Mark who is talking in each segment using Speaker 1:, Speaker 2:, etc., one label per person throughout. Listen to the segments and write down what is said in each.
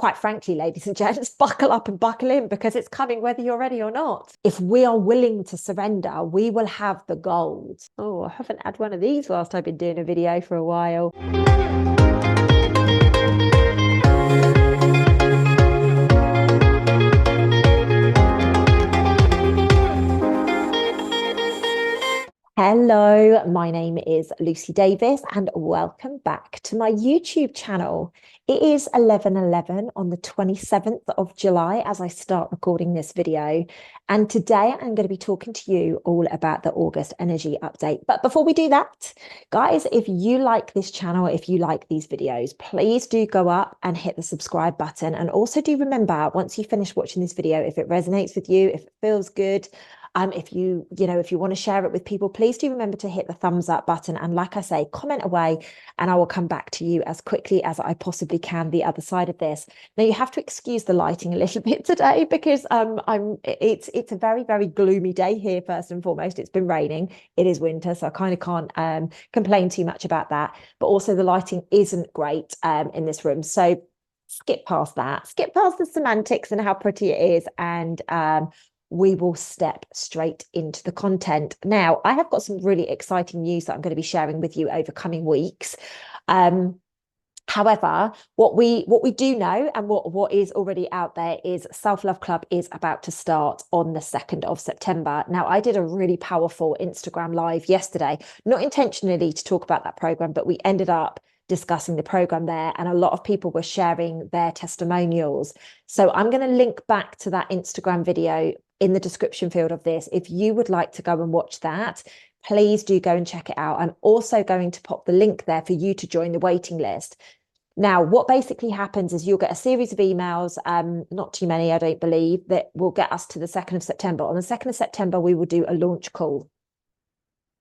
Speaker 1: quite frankly, ladies and gents, buckle up and buckle in, because it's coming whether you're ready or not. If we are willing to surrender, we will have the gold. Oh, I haven't had one of these whilst I've been doing a video for a while. Hello, my name is Lucy Davis and welcome back to my YouTube channel. It is 11:11 on the 27th of July as I start recording this video. And today I'm going to be talking to you all about the August energy update. But before we do that, guys, if you like this channel, if you like these videos, please do go up and hit the subscribe button. And also do remember, once you finish watching this video, if it resonates with you, if it feels good, if you want to share it with people, please do remember to hit the thumbs up button. And like I say, comment away and I will come back to you as quickly as I possibly can the other side of this. Now, you have to excuse the lighting a little bit today because it's a very, very gloomy day here. First and foremost, it's been raining. It is winter, so I kind of can't complain too much about that. But also the lighting isn't great in this room. So skip past that, skip past the semantics and how pretty it is, and we will step straight into the content. Now, I have got some really exciting news that I'm going to be sharing with you over coming weeks. However, what we do know and what is already out there is Self Love Club is about to start on the 2nd of September. Now, I did a really powerful Instagram live yesterday, not intentionally to talk about that program, but we ended up discussing the program there, and a lot of people were sharing their testimonials. So I'm going to link back to that Instagram video in the description field of this. If you would like to go and watch that, please do go and check it out. I'm also going to pop the link there for you to join the waiting list. Now, what basically happens is you'll get a series of emails, not too many, I don't believe, that will get us to the 2nd of September. On the 2nd of September, we will do a launch call.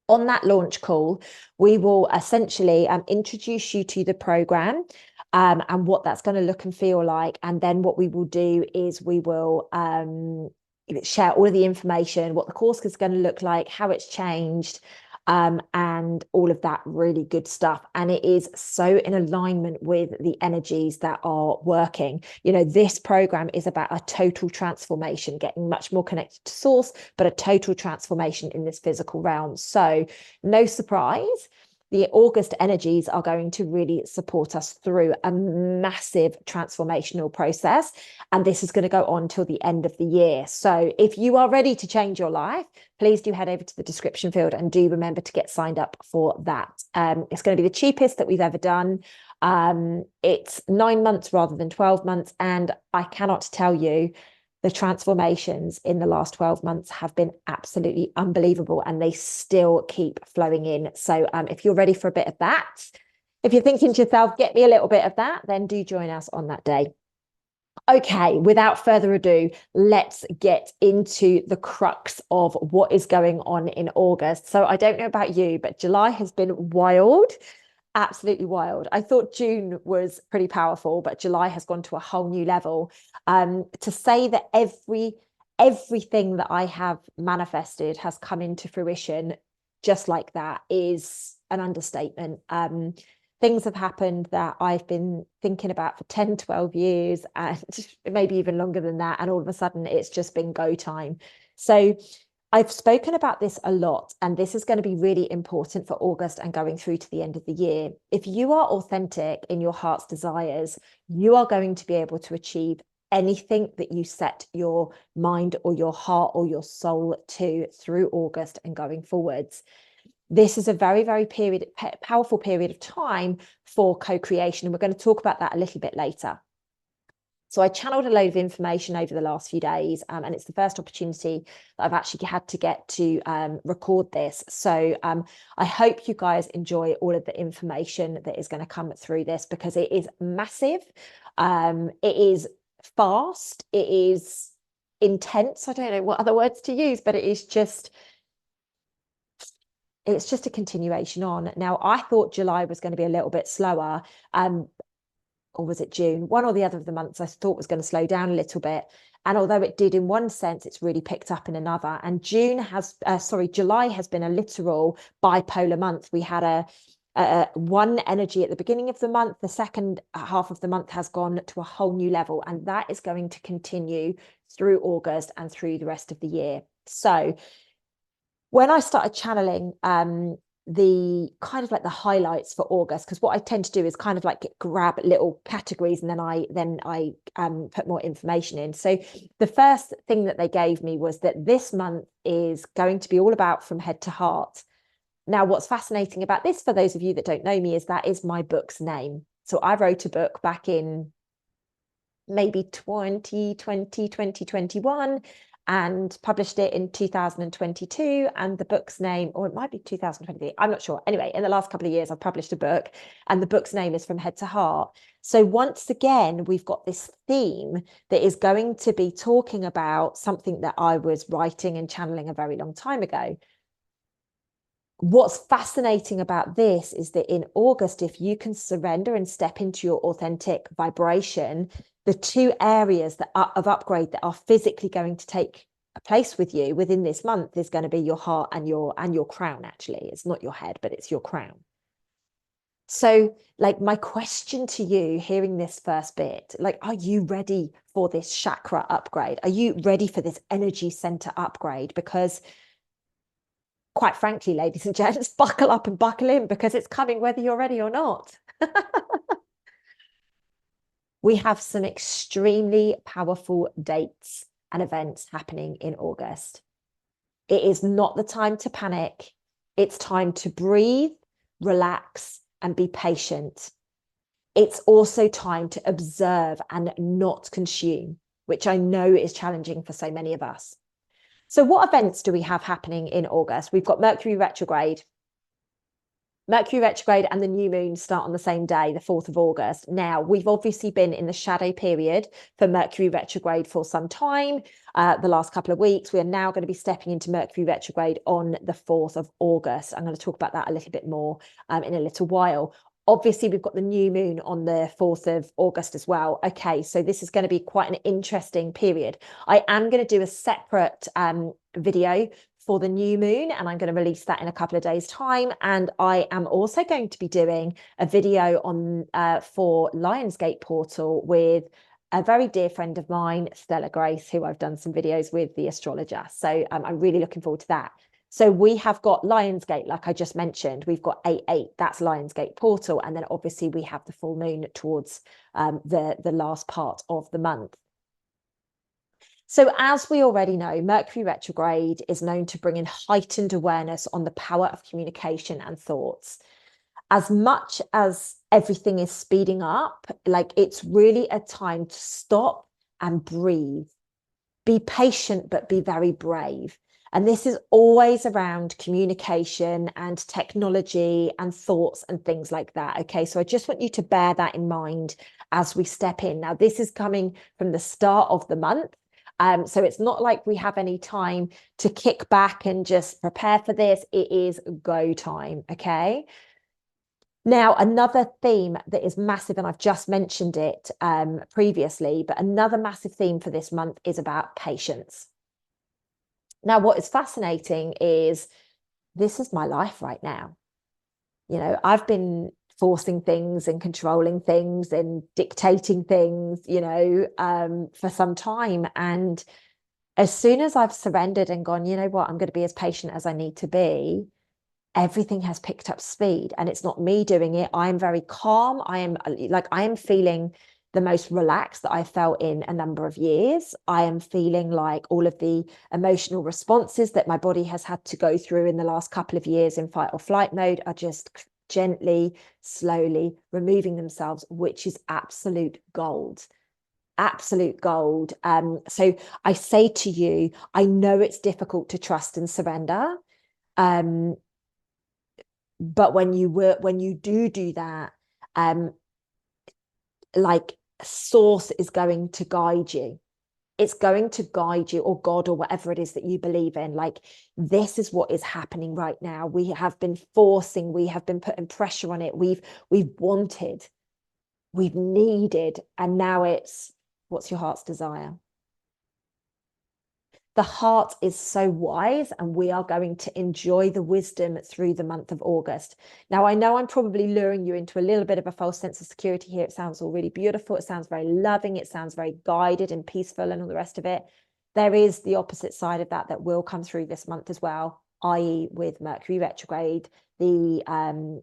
Speaker 1: On that launch call, we will essentially introduce you to the program and what that's going to look and feel like. And then what we will do is we will share all of the information, what the course is going to look like, how it's changed, and all of that really good stuff. And it is so in alignment with the energies that are working. You know, this program is about a total transformation, getting much more connected to source, but a total transformation in this physical realm. So no surprise, the August energies are going to really support us through a massive transformational process. And this is going to go on till the end of the year. So if you are ready to change your life, please do head over to the description field and do remember to get signed up for that. It's going to be the cheapest that we've ever done. It's 9 months rather than 12 months. And I cannot tell you, the transformations in the last 12 months have been absolutely unbelievable, and they still keep flowing in. So if you're ready for a bit of that, if you're thinking to yourself, get me a little bit of that, then do join us on that day. Okay, without further ado, let's get into the crux of what is going on in August. So I don't know about you, but July has been wild. Absolutely wild. I thought June was pretty powerful, but July has gone to a whole new level. To say that everything that I have manifested has come into fruition just like that is an understatement. Things have happened that I've been thinking about for 10, 12 years, and maybe even longer than that. And all of a sudden it's just been go time. So I've spoken about this a lot, and this is going to be really important for August and going through to the end of the year. If you are authentic in your heart's desires, you are going to be able to achieve anything that you set your mind or your heart or your soul to through August and going forwards. This is a very, very powerful period of time for co-creation, and we're going to talk about that a little bit later. So I channeled a load of information over the last few days, and it's the first opportunity that I've actually had to get to record this. So I hope you guys enjoy all of the information that is going to come through this, because it is massive. It is fast. It is intense. I don't know what other words to use, but it's just a continuation on. Now, I thought July was going to be a little bit slower. Or was it June? One or the other of the months I thought was going to slow down a little bit. And although it did in one sense, it's really picked up in another. And July has been a literal bipolar month. We had one energy at the beginning of the month. The second half of the month has gone to a whole new level, and that is going to continue through August and through the rest of the year. So when I started channeling the kind of like the highlights for August, because what I tend to do is kind of like grab little categories and then I put more information in. So the first thing that they gave me was that this month is going to be all about from head to heart. Now, what's fascinating about this, for those of you that don't know me, is that is my book's name. So I wrote a book back in maybe 2021 and published it in 2022. And the book's name, or it might be 2023, I'm not sure. Anyway, in the last couple of years, I've published a book and the book's name is From Head to Heart. So once again, we've got this theme that is going to be talking about something that I was writing and channeling a very long time ago. What's fascinating about this is that in August, if you can surrender and step into your authentic vibration, the two areas that are of upgrade that are physically going to take a place with you within this month is going to be your heart and your crown. Actually, it's not your head, but it's your crown. So, like, my question to you, hearing this first bit, like, are you ready for this chakra upgrade? Are you ready for this energy center upgrade? Because quite frankly, ladies and gents, buckle up and buckle in, because it's coming whether you're ready or not. We have some extremely powerful dates and events happening in August. It is not the time to panic. It's time to breathe, relax, and be patient. It's also time to observe and not consume, which I know is challenging for so many of us. So what events do we have happening in August? We've got Mercury retrograde. Mercury retrograde and the new moon start on the same day, the 4th of August. Now, we've obviously been in the shadow period for Mercury retrograde for some time, the last couple of weeks. We are now going to be stepping into Mercury retrograde on the 4th of August. I'm going to talk about that a little bit more in a little while. Obviously, we've got the new moon on the 4th of August as well. Okay, so this is going to be quite an interesting period. I am going to do a separate video for the new moon, and I'm going to release that in a couple of days' time. And I am also going to be doing a video on for Lionsgate Portal with a very dear friend of mine, Stella Grace, who I've done some videos with, the astrologer. So I'm really looking forward to that. So we have got Lionsgate, like I just mentioned, we've got 8/8, that's Lionsgate Portal. And then obviously we have the full moon towards the last part of the month. So as we already know, Mercury retrograde is known to bring in heightened awareness on the power of communication and thoughts. As much as everything is speeding up, like, it's really a time to stop and breathe. Be patient, but be very brave. And this is always around communication and technology and thoughts and things like that. Okay, so I just want you to bear that in mind as we step in. Now, this is coming from the start of the month. So it's not like we have any time to kick back and just prepare for this. It is go time, okay? Now, another theme that is massive, and I've just mentioned it previously, but another massive theme for this month is about patience. Now, what is fascinating is this is my life right now. You know, I've been forcing things and controlling things and dictating things, you know, for some time. And as soon as I've surrendered and gone, you know what, I'm going to be as patient as I need to be, everything has picked up speed. And it's not me doing it. I am very calm. I am feeling the most relaxed that I felt in a number of years. I am feeling like all of the emotional responses that my body has had to go through in the last couple of years in fight or flight mode are just gently, slowly removing themselves, which is absolute gold. Absolute gold. So I say to you, I know it's difficult to trust and surrender. But when you do that, like, source is going to guide you. It's going to guide you, or God, or whatever it is that you believe in. Like, this is what is happening right now. We have been forcing, we have been putting pressure on it. We've wanted, we've needed, and now it's, what's your heart's desire? The heart is so wise, and we are going to enjoy the wisdom through the month of August. Now, I know I'm probably luring you into a little bit of a false sense of security here. It sounds all really beautiful. It sounds very loving. It sounds very guided and peaceful and all the rest of it. There is the opposite side of that that will come through this month as well, i.e., with Mercury retrograde, the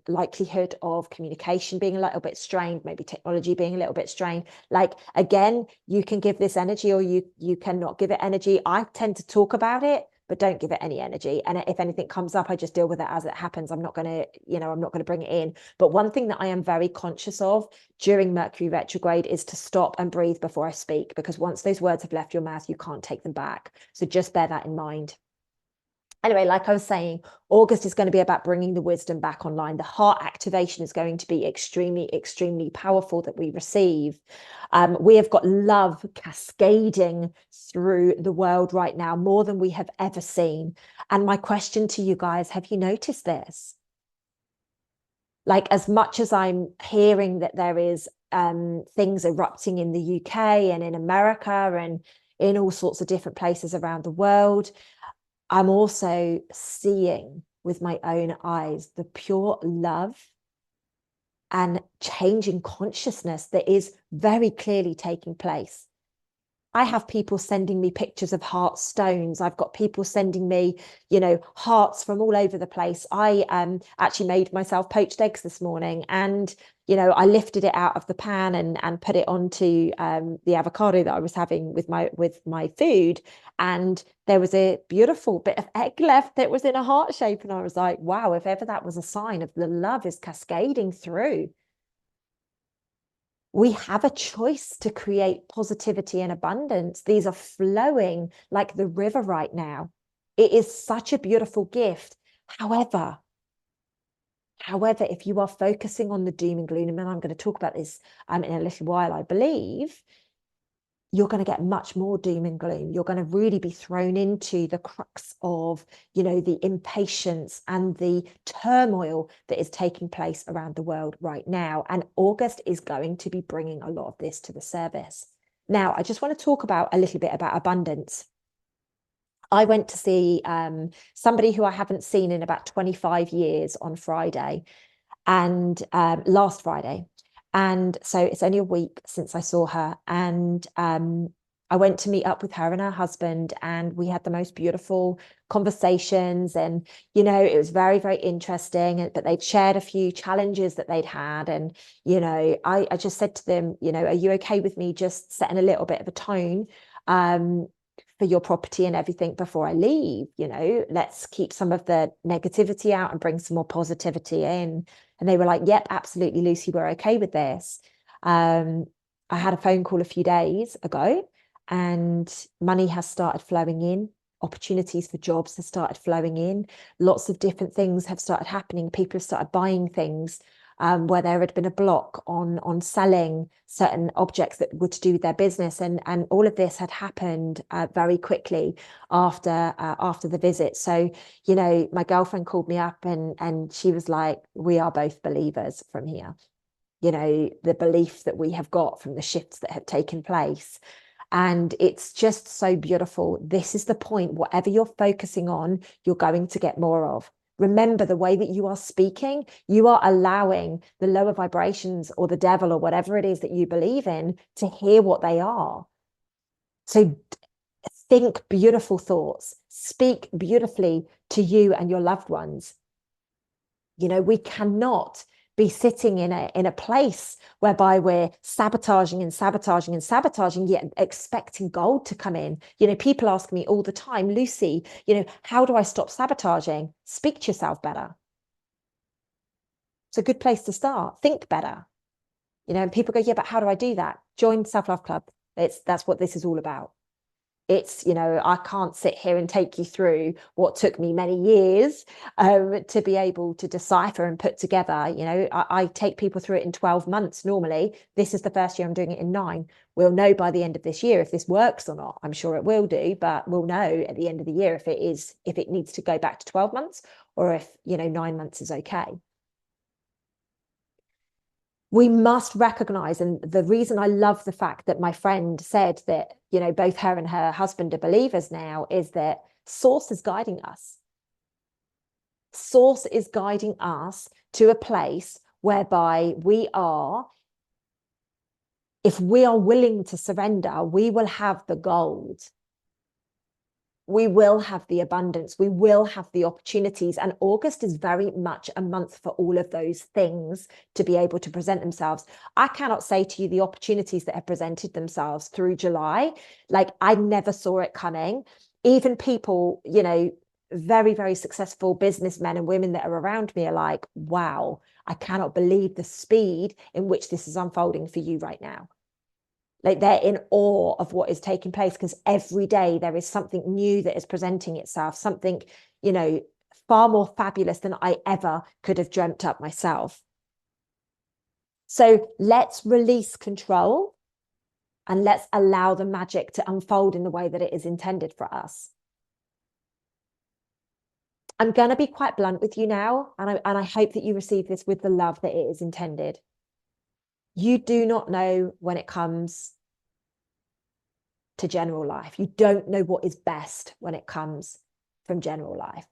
Speaker 1: likelihood of communication being a little bit strained, maybe technology being a little bit strained. Like, again, you can give this energy or you cannot give it energy. I tend to talk about it, but don't give it any energy. And if anything comes up, I just deal with it as it happens. I'm not going to, I'm not going to bring it in. But one thing that I am very conscious of during Mercury retrograde is to stop and breathe before I speak, because once those words have left your mouth, you can't take them back. So just bear that in mind. Anyway, like I was saying, August is going to be about bringing the wisdom back online. The heart activation is going to be extremely, extremely powerful that we receive. We have got love cascading through the world right now, more than we have ever seen. And my question to you guys, have you noticed this? Like, as much as I'm hearing that there is things erupting in the UK and in America and in all sorts of different places around the world, I'm also seeing with my own eyes the pure love and changing consciousness that is very clearly taking place. I have people sending me pictures of heart stones. I've got people sending me, hearts from all over the place. I actually made myself poached eggs this morning, and I lifted it out of the pan and put it onto the avocado that I was having with my food, and there was a beautiful bit of egg left that was in a heart shape, and I was like, wow, if ever that was a sign of the love is cascading through. We have a choice to create positivity and abundance. These are flowing like the river right now. It is such a beautiful gift. However, if you are focusing on the doom and gloom, and I'm going to talk about this in a little while, I believe, you're going to get much more doom and gloom. You're going to really be thrown into the crux of, the impatience and the turmoil that is taking place around the world right now. And August is going to be bringing a lot of this to the surface. Now, I just want to talk about a little bit about abundance. I went to see somebody who I haven't seen in about 25 years on Friday, and last Friday. And so it's only a week since I saw her. And I went to meet up with her and her husband, and we had the most beautiful conversations. And, it was very, very interesting. But they'd shared a few challenges that they'd had. And, I just said to them, are you okay with me just setting a little bit of a tone for your property and everything before I leave? Let's keep some of the negativity out and bring some more positivity in. And they were like, yep, absolutely, Lucy, we're okay with this. I had a phone call a few days ago, and money has started flowing in. Opportunities for jobs have started flowing in. Lots of different things have started happening. People have started buying things where there had been a block on selling certain objects that were to do with their business. And all of this had happened very quickly after the visit. So, my girlfriend called me up, and she was like, we are both believers from here. The belief that we have got from the shifts that have taken place. And it's just so beautiful. This is the point. Whatever you're focusing on, you're going to get more of. Remember, the way that you are speaking, you are allowing the lower vibrations or the devil or whatever it is that you believe in to hear what they are. So think beautiful thoughts, speak beautifully to you and your loved ones. We cannot be sitting in a place whereby we're sabotaging and sabotaging and sabotaging, yet expecting gold to come in. People ask me all the time, Lucy, how do I stop sabotaging? Speak to yourself better. It's a good place to start. Think better. And people go, yeah, but how do I do that? Join Self-Love Club. That's what this is all about. It's, I can't sit here and take you through what took me many years to be able to decipher and put together. I take people through it in 12 months normally. This is the first year I'm doing it in 9. We'll know by the end of this year if this works or not. I'm sure it will do, but we'll know at the end of the year if it needs to go back to 12 months or if, 9 months is okay. We must recognize, and the reason I love the fact that my friend said that you know, both her and her husband are believers now, is that Source is guiding us. Source is guiding us to a place whereby we are, if we are willing to surrender, we will have the gold. We will have the abundance. We will have the opportunities. And August is very much a month for all of those things to be able to present themselves. I cannot say to you the opportunities that have presented themselves through July. Like, I never saw it coming. Even people, you know, very, very successful businessmen and women that are around me are like, wow, I cannot believe the speed in which this is unfolding for you right now. Like, they're in awe of what is taking place, because every day there is something new that is presenting itself, something, you know, far more fabulous than I ever could have dreamt up myself. So let's release control and let's allow the magic to unfold in the way that it is intended for us. I'm going to be quite blunt with you now, and I hope that you receive this with the love that it is intended. You do not know when it comes to general life. You don't know what is best when it comes from general life.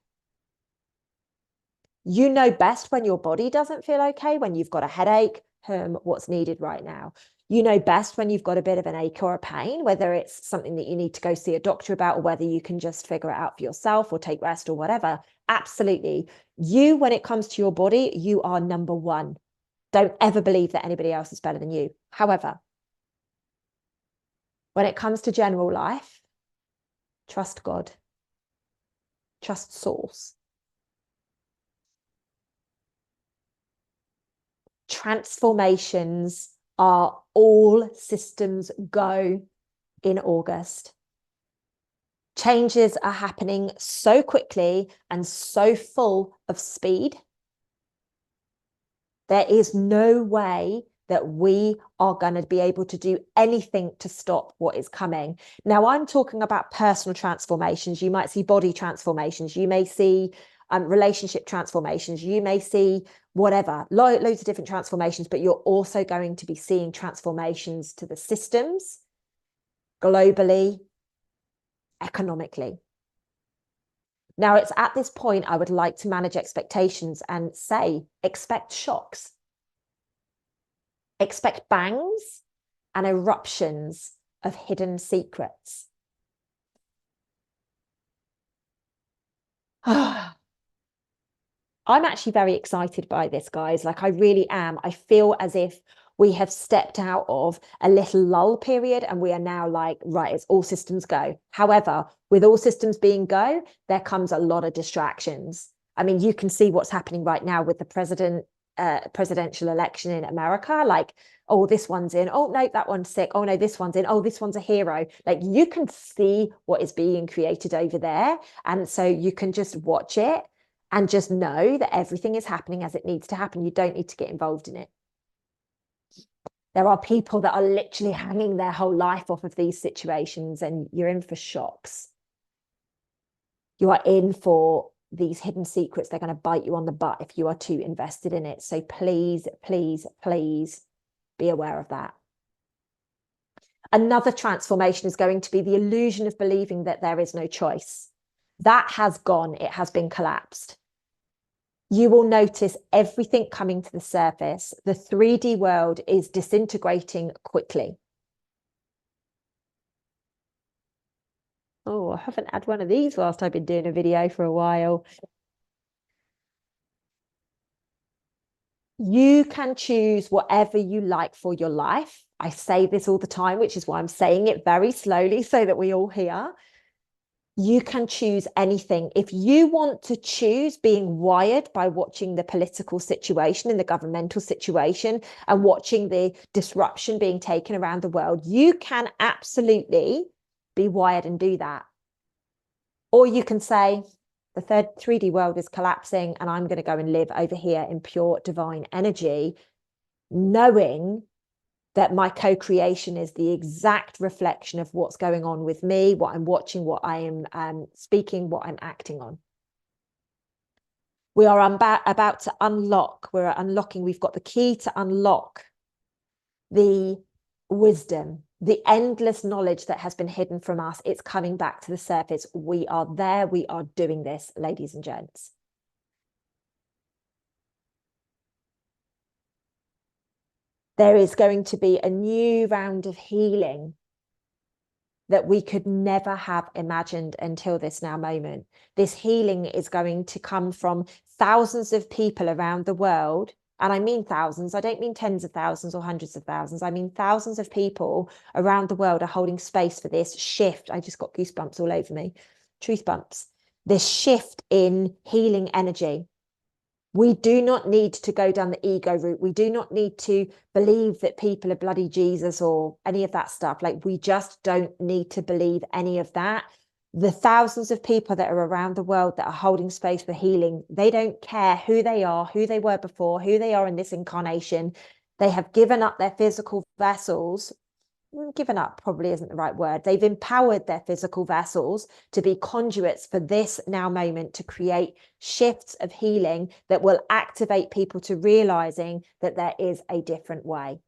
Speaker 1: You know best when your body doesn't feel okay, when you've got a headache, what's needed right now. You know best when you've got a bit of an ache or a pain, whether it's something that you need to go see a doctor about, or whether you can just figure it out for yourself or take rest or whatever. Absolutely. You, when it comes to your body, you are number one. Don't ever believe that anybody else is better than you. However, when it comes to general life, trust God, trust Source. Transformations are all systems go in August. Changes are happening so quickly and so full of speed. There is no way that we are going to be able to do anything to stop what is coming. Now, I'm talking about personal transformations. You might see body transformations. You may see relationship transformations. You may see whatever, loads of different transformations, but you're also going to be seeing transformations to the systems, globally, economically. Now, it's at this point I would like to manage expectations and say, expect shocks. Expect bangs and eruptions of hidden secrets. I'm actually very excited by this, guys. Like, I really am. I feel as if we have stepped out of a little lull period and we are now like, right, it's all systems go. However, with all systems being go, there comes a lot of distractions. I mean, you can see what's happening right now with the presidential election in America. Like, oh, this one's in. Oh, no, that one's sick. Oh, no, this one's in. Oh, this one's a hero. Like, you can see what is being created over there. And so you can just watch it and just know that everything is happening as it needs to happen. You don't need to get involved in it. There are people that are literally hanging their whole life off of these situations, and you're in for shocks. You are in for these hidden secrets. They're going to bite you on the butt if you are too invested in it. So please, please, please be aware of that. Another transformation is going to be the illusion of believing that there is no choice. That has gone. It has been collapsed. You will notice everything coming to the surface. The 3D world is disintegrating quickly. Oh, I haven't had one of these whilst I've been doing a video for a while. You can choose whatever you like for your life. I say this all the time, which is why I'm saying it very slowly so that we all hear. You can choose anything. If you want to choose being wired by watching the political situation and the governmental situation and watching the disruption being taken around the world, you can absolutely be wired and do that. Or you can say, the 3D world is collapsing and I'm going to go and live over here in pure divine energy, knowing that my co-creation is the exact reflection of what's going on with me, what I'm watching, what I am speaking, what I'm acting on. We are about to unlock, we're unlocking, we've got the key to unlock the wisdom The endless knowledge that has been hidden from us, it's coming back to the surface. We are there. We are doing this, ladies and gents. There is going to be a new round of healing that we could never have imagined until this now moment. This healing is going to come from thousands of people around the world. And I mean thousands. I don't mean tens of thousands or hundreds of thousands. I mean thousands of people around the world are holding space for this shift. I just got goosebumps all over me. Truth bumps. This shift in healing energy. We do not need to go down the ego route. We do not need to believe that people are bloody Jesus or any of that stuff. Like, we just don't need to believe any of that. The thousands of people that are around the world that are holding space for healing, they don't care who they are, who they were before, who they are in this incarnation. They have given up their physical vessels. Given up probably isn't the right word. They've empowered their physical vessels to be conduits for this now moment, to create shifts of healing that will activate people to realizing that there is a different way.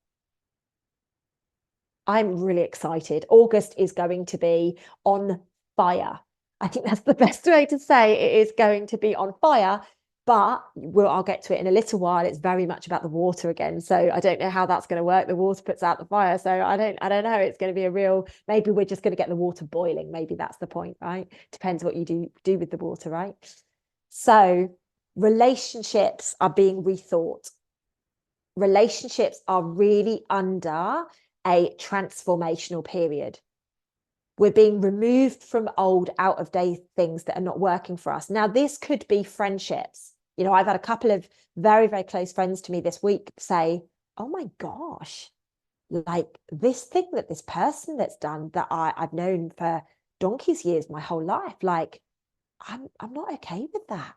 Speaker 1: I'm really excited. August is going to be on fire. I think that's the best way to say it is going to be on fire. But I'll get to it in a little while. It's very much about the water again. So I don't know how that's going to work. The water puts out the fire. So I don't know. It's going to be a real, maybe we're just going to get the water boiling. Maybe that's the point, right? Depends what you do with the water, right? So relationships are being rethought. Relationships are really under a transformational period. We're being removed from old, out of date things that are not working for us. Now, this could be friendships. You know, I've had a couple of very, very close friends to me this week say, oh my gosh, like this thing that this person that's done that I've known for donkey's years, my whole life, like I'm not okay with that.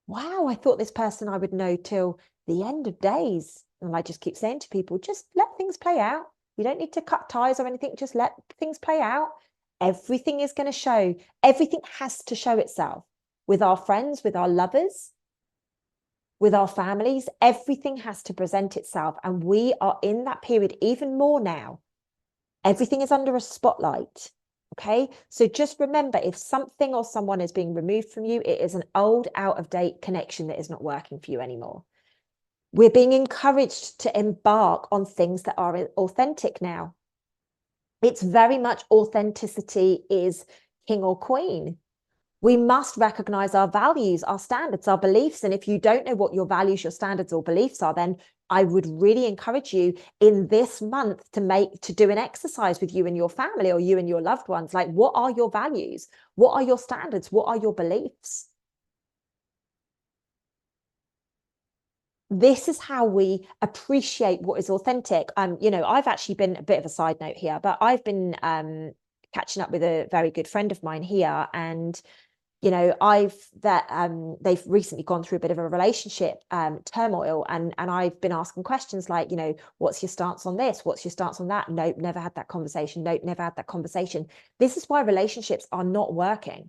Speaker 1: Wow, I thought this person I would know till the end of days. And I just keep saying to people, just let things play out. You don't need to cut ties or anything. Just let things play out. Everything is going to show. Everything has to show itself with our friends, with our lovers, with our families. Everything has to present itself. And we are in that period even more now. Everything is under a spotlight. Okay, so just remember, if something or someone is being removed from you, it is an old, out of date connection that is not working for you anymore. We're being encouraged to embark on things that are authentic now. It's very much authenticity is king or queen. We must recognize our values, our standards, our beliefs. And if you don't know what your values, your standards or beliefs are, then I would really encourage you in this month to do an exercise with you and your family or you and your loved ones. Like, what are your values? What are your standards? What are your beliefs? This is how we appreciate what is authentic. You know, I've actually been a bit of a side note here, but I've been catching up with a very good friend of mine here, and you know, they've recently gone through a bit of a relationship turmoil, and I've been asking questions like, you know, what's your stance on this? What's your stance on that? Nope, never had that conversation. Nope, never had that conversation. This is why relationships are not working.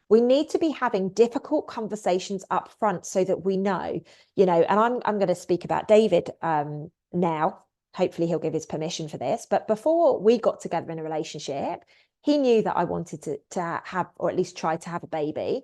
Speaker 1: We need to be having difficult conversations up front so that we know, you know, and I'm going to speak about David now. Hopefully he'll give his permission for this. But before we got together in a relationship, he knew that I wanted to have, or at least try to have a baby.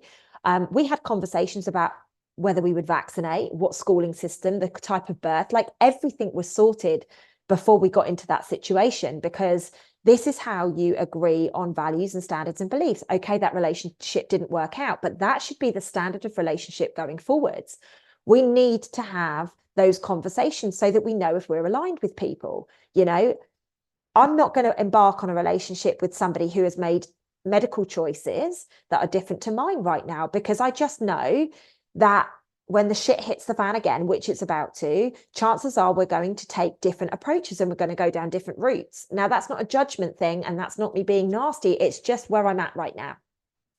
Speaker 1: We had conversations about whether we would vaccinate, what schooling system, the type of birth, like everything was sorted before we got into that situation, because this is how you agree on values and standards and beliefs. Okay, that relationship didn't work out, but that should be the standard of relationship going forwards. We need to have those conversations so that we know if we're aligned with people. You know, I'm not going to embark on a relationship with somebody who has made medical choices that are different to mine right now, because I just know that when the shit hits the fan again, which it's about to, chances are we're going to take different approaches and we're going to go down different routes. Now, that's not a judgment thing, and that's not me being nasty. It's just where I'm at right now.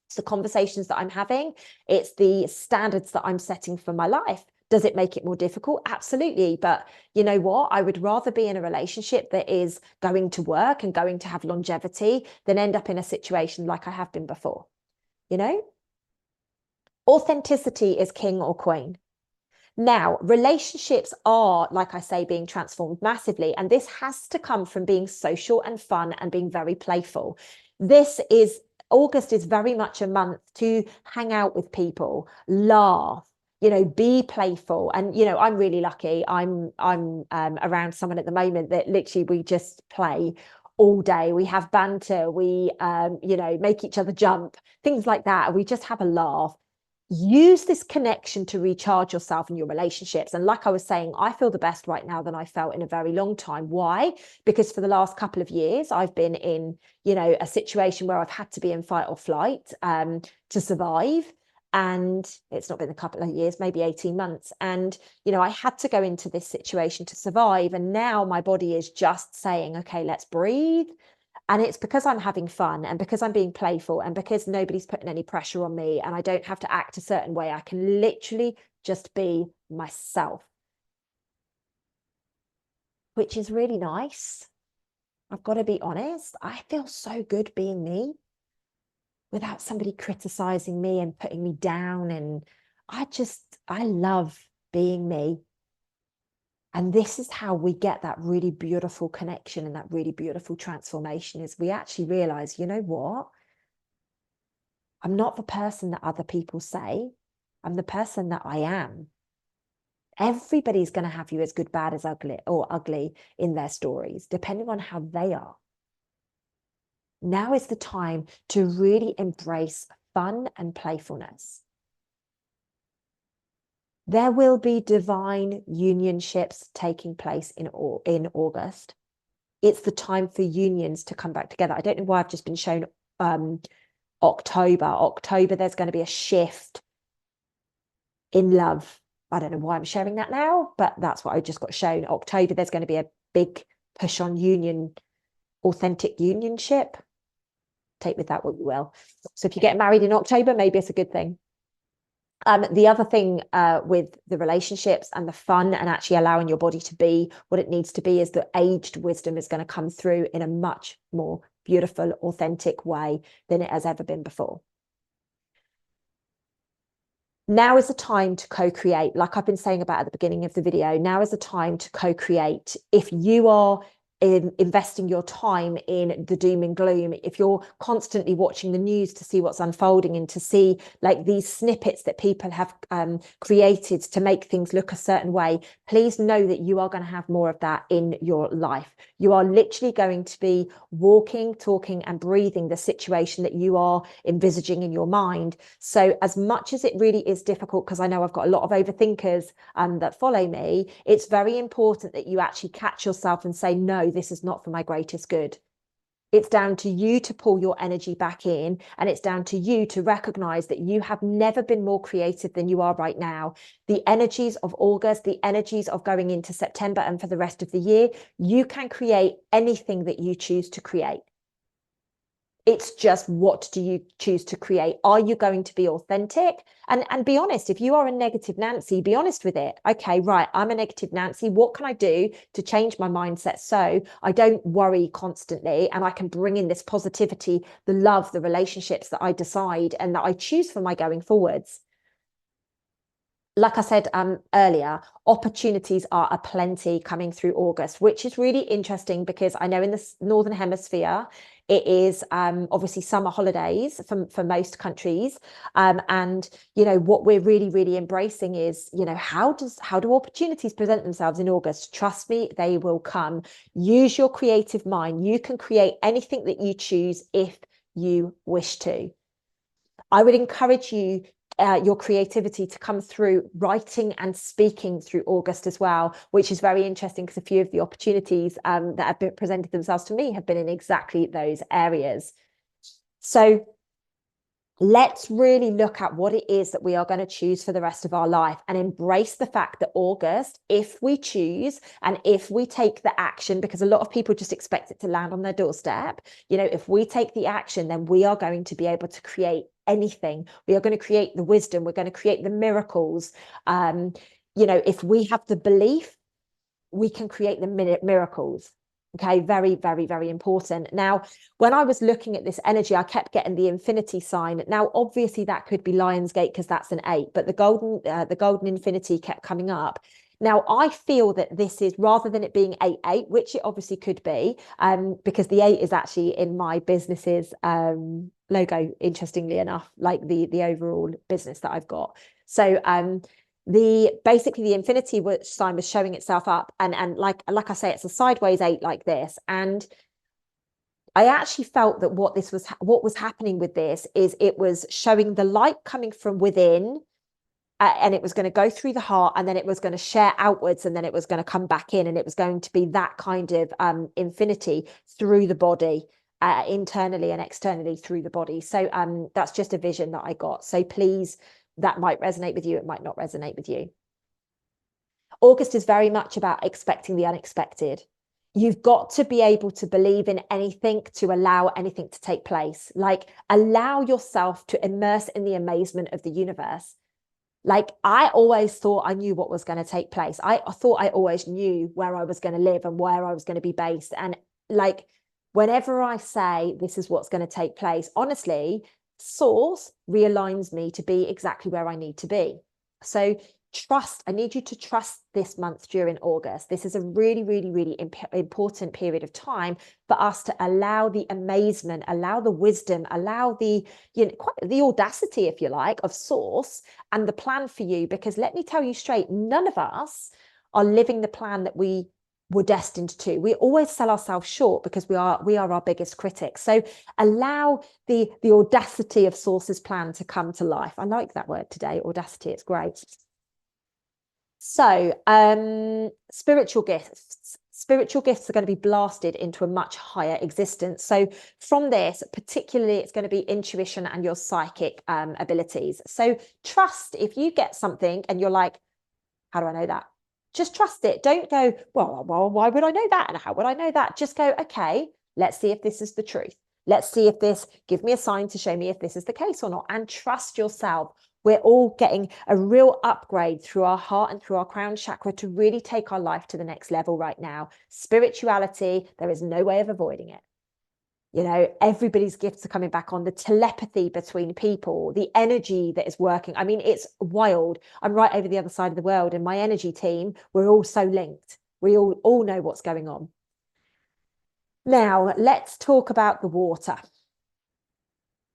Speaker 1: It's the conversations that I'm having. It's the standards that I'm setting for my life. Does it make it more difficult? Absolutely. But you know what? I would rather be in a relationship that is going to work and going to have longevity than end up in a situation like I have been before. You know, authenticity is king or queen. Now, relationships are, like I say, being transformed massively. And this has to come from being social and fun and being very playful. August is very much a month to hang out with people, laugh, be playful. And I'm really lucky. I'm around someone at the moment that literally we just play all day. We have banter, we make each other jump, things like that, and we just have a laugh. Use this connection to recharge yourself and your relationships. And like I was saying, I feel the best right now than I felt in a very long time. Why? Because for the last couple of years I've been in a situation where I've had to be in fight or flight to survive. And it's not been a couple of years, maybe 18 months. And, I had to go into this situation to survive. And now my body is just saying, okay, let's breathe. And it's because I'm having fun and because I'm being playful and because nobody's putting any pressure on me and I don't have to act a certain way. I can literally just be myself, which is really nice. I've got to be honest. I feel so good being me, without somebody criticizing me and putting me down. And I love being me. And this is how we get that really beautiful connection and that really beautiful transformation, is we actually realize, you know what? I'm not the person that other people say. I'm the person that I am. Everybody's going to have you as good, bad, as ugly, or ugly in their stories, depending on how they are. Now is the time to really embrace fun and playfulness. There will be divine unionships taking place in August. It's the time for unions to come back together. I don't know why I've just been shown October. October, there's going to be a shift in love. I don't know why I'm sharing that now, but that's what I just got shown. October, there's going to be a big push on authentic unionship. Take with that what you will. So if you get married in October, maybe it's a good thing. The other thing with the relationships and the fun and actually allowing your body to be what it needs to be is that aged wisdom is going to come through in a much more beautiful, authentic way than it has ever been before. Now is the time to co-create, like I've been saying about at the beginning of the video. Now is the time to co-create. If you are investing your time in the doom and gloom, if you're constantly watching the news to see what's unfolding and to see like these snippets that people have created to make things look a certain way, please know that you are going to have more of that in your life. You are literally going to be walking, talking and breathing the situation that you are envisaging in your mind. So as much as it really is difficult, because I know I've got a lot of overthinkers that follow me, it's very important that you actually catch yourself and say, no, this is not for my greatest good. It's down to you to pull your energy back in, and it's down to you to recognize that you have never been more creative than you are right now. The energies of August, the energies of going into September and for the rest of the year, you can create anything that you choose to create. It's just, what do you choose to create? Are you going to be authentic? And be honest. If you are a negative Nancy, be honest with it. Okay, right, I'm a negative Nancy. What can I do to change my mindset so I don't worry constantly and I can bring in this positivity, the love, the relationships that I decide and that I choose for my going forwards? Like I said earlier, opportunities are aplenty coming through August, which is really interesting because I know in the Northern Hemisphere, it is obviously summer holidays for most countries. And, what we're really, really embracing is, how do opportunities present themselves in August? Trust me, they will come. Use your creative mind. You can create anything that you choose if you wish to. I would encourage you your creativity to come through writing and speaking through August as well, which is very interesting because a few of the opportunities that have been presented themselves to me have been in exactly those areas. So let's really look at what it is that we are going to choose for the rest of our life and embrace the fact that August, if we choose and if we take the action, because a lot of people just expect it to land on their doorstep, if we take the action, then we are going to be able to create anything. We are going to create the wisdom. We're going to create the miracles. If we have the belief, we can create the miracles. Okay, very, very, very important. Now, when I was looking at this energy, I kept getting the infinity sign. Now, obviously, that could be Lionsgate because that's an 8, but the golden infinity kept coming up. Now, I feel that this is, rather than it being 8-8, which it obviously could be, because the 8 is actually in my business's logo, interestingly enough, like the overall business that I've got. So basically the infinity sign was showing itself up, and like I say, it's a sideways 8 like this. And I actually felt that what was happening with this is it was showing the light coming from within, and it was going to go through the heart, and then it was going to share outwards, and then it was going to come back in, and it was going to be that kind of infinity through the body, internally and externally through the body. So that's just a vision that I got. So please, that might resonate with you, it might not resonate with you. August is very much about expecting the unexpected. You've got to be able to believe in anything to allow anything to take place. Like, allow yourself to immerse in the amazement of the universe. Like, I always thought I knew what was going to take place. I thought I always knew where I was going to live and where I was going to be based. And like, whenever I say this is what's going to take place, honestly, source realigns me to be exactly where I need to be. So trust, I need you to trust this month during August. This is a really, really, really important period of time for us to allow the amazement, allow the wisdom, allow the, quite the audacity, if you like, of source and the plan for you. Because let me tell you straight, none of us are living the plan that we were destined to. We always sell ourselves short because we are our biggest critics. So allow the audacity of source's plan to come to life. I like that word today, audacity. It's great. So spiritual gifts. Spiritual gifts are going to be blasted into a much higher existence. So from this, particularly, it's going to be intuition and your psychic abilities. So trust, if you get something and you're like, how do I know that? Just trust it. Don't go, well, why would I know that? And how would I know that? Just go, okay, let's see if this is the truth. Let's see if this, give me a sign to show me if this is the case or not. And trust yourself. We're all getting a real upgrade through our heart and through our crown chakra to really take our life to the next level right now. Spirituality, there is no way of avoiding it. Everybody's gifts are coming back on, the telepathy between people, the energy that is working. I mean, it's wild. I'm right over the other side of the world, and my energy team, we're all so linked. We all know what's going on. Now, let's talk about the water.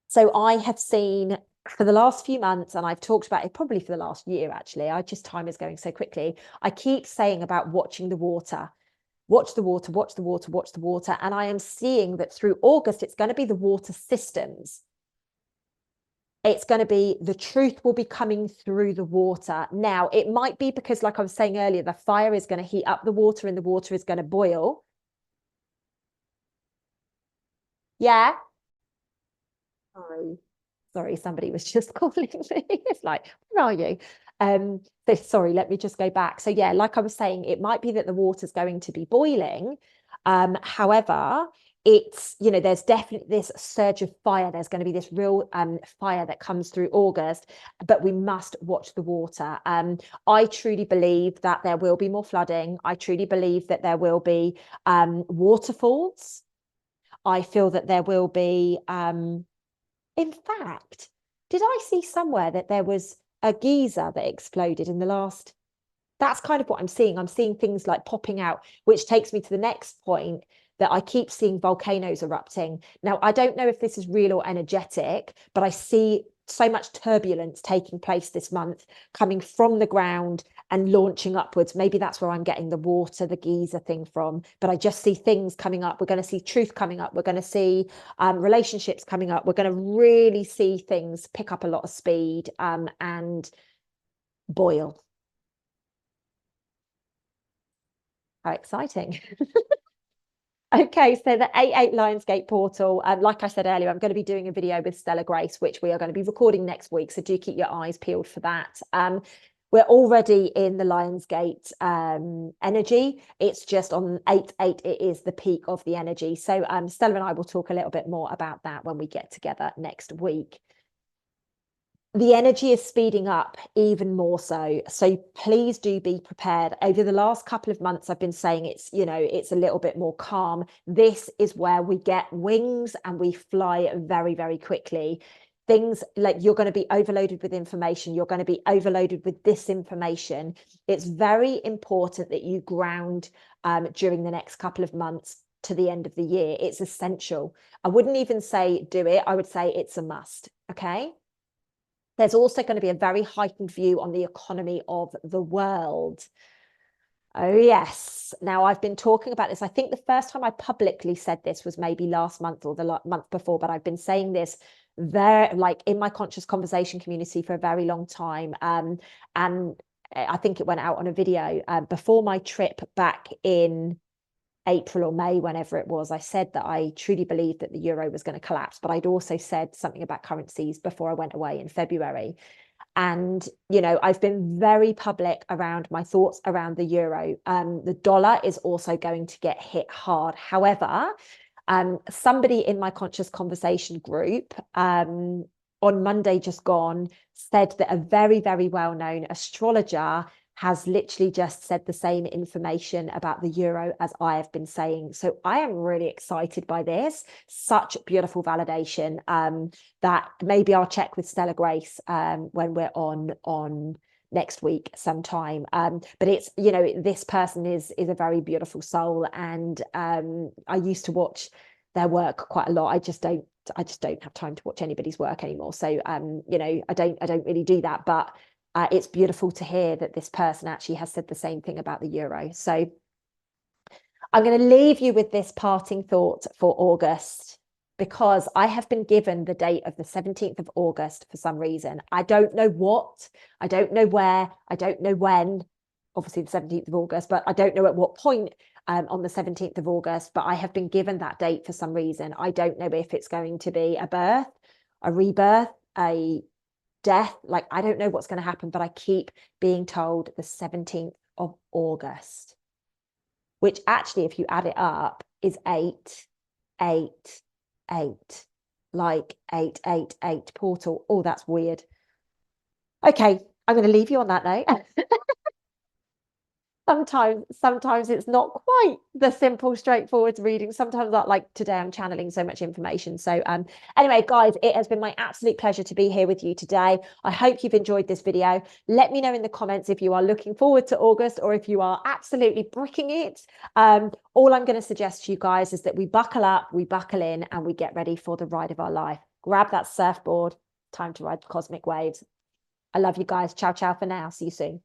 Speaker 1: So I have seen for the last few months, and I've talked about it probably for the last year, actually, time is going so quickly. I keep saying about watching the water. Watch the water, watch the water, watch the water. And I am seeing that through August, it's going to be the water systems. It's going to be, the truth will be coming through the water. Now, it might be because, like I was saying earlier, the fire is going to heat up the water and the water is going to boil. Yeah. Sorry, somebody was just calling me. It's like, where are you? So sorry, let me just go back. So yeah, like I was saying, it might be that the water's going to be boiling. However, it's, there's definitely this surge of fire. There's going to be this real fire that comes through August, but we must watch the water. I truly believe that there will be more flooding. I truly believe that there will be waterfalls. I feel that there will be in fact, did I see somewhere that there was a geyser that exploded in the last? That's kind of what I'm seeing. I'm seeing things like popping out, which takes me to the next point, that I keep seeing volcanoes erupting. Now, I don't know if this is real or energetic, but I see so much turbulence taking place this month, coming from the ground and launching upwards. Maybe that's where I'm getting the water, the geyser thing from. But I just see things coming up. We're going to see truth coming up. We're going to see relationships coming up. We're going to really see things pick up a lot of speed and boil. How exciting. Okay, so the 8-8 Lionsgate portal, like I said earlier, I'm going to be doing a video with Stella Grace, which we are going to be recording next week. So do keep your eyes peeled for that. We're already in the Lionsgate energy. It's just on 8-8, it is the peak of the energy. So Stella and I will talk a little bit more about that when we get together next week. The energy is speeding up even more so. So please do be prepared. Over the last couple of months, I've been saying it's, it's a little bit more calm. This is where we get wings and we fly very, very quickly. Things like you're going to be overloaded with information. You're going to be overloaded with disinformation. It's very important that you ground during the next couple of months to the end of the year. It's essential. I wouldn't even say do it. I would say it's a must. Okay. There's also going to be a very heightened view on the economy of the world. Oh, yes. Now, I've been talking about this. I think the first time I publicly said this was maybe last month or the month before, but I've been saying this very, like in my conscious conversation community for a very long time. And I think it went out on a video before my trip back in April or May, whenever it was. I said that I truly believed that the euro was going to collapse, but I'd also said something about currencies before I went away in February. And, I've been very public around my thoughts around the euro. The dollar is also going to get hit hard. However, somebody in my conscious conversation group on Monday just gone said that a very, very well-known astrologer has literally just said the same information about the euro as I have been saying. So I am really excited by this. Such beautiful validation that maybe I'll check with Stella Grace when we're on next week sometime. But it's, this person is a very beautiful soul. And I used to watch their work quite a lot. I just don't have time to watch anybody's work anymore. So, I don't really do that, but it's beautiful to hear that this person actually has said the same thing about the euro. So I'm going to leave you with this parting thought for August, because I have been given the date of the 17th of August for some reason. I don't know what, I don't know where, I don't know when, obviously the 17th of August, but I don't know at what point on the 17th of August, but I have been given that date for some reason. I don't know if it's going to be a birth, a rebirth, a death. Like, I don't know what's going to happen, but I keep being told the 17th of August, which actually, if you add it up, is 888, like 888 portal. Oh, that's weird. Okay, I'm going to leave you on that note. Sometimes it's not quite the simple, straightforward reading. Sometimes, like today, I'm channeling so much information. So anyway, guys, it has been my absolute pleasure to be here with you today. I hope you've enjoyed this video. Let me know in the comments if you are looking forward to August or if you are absolutely bricking it. All I'm going to suggest to you guys is that we buckle up, we buckle in, and we get ready for the ride of our life. Grab that surfboard. Time to ride the cosmic waves. I love you guys. Ciao, ciao for now. See you soon.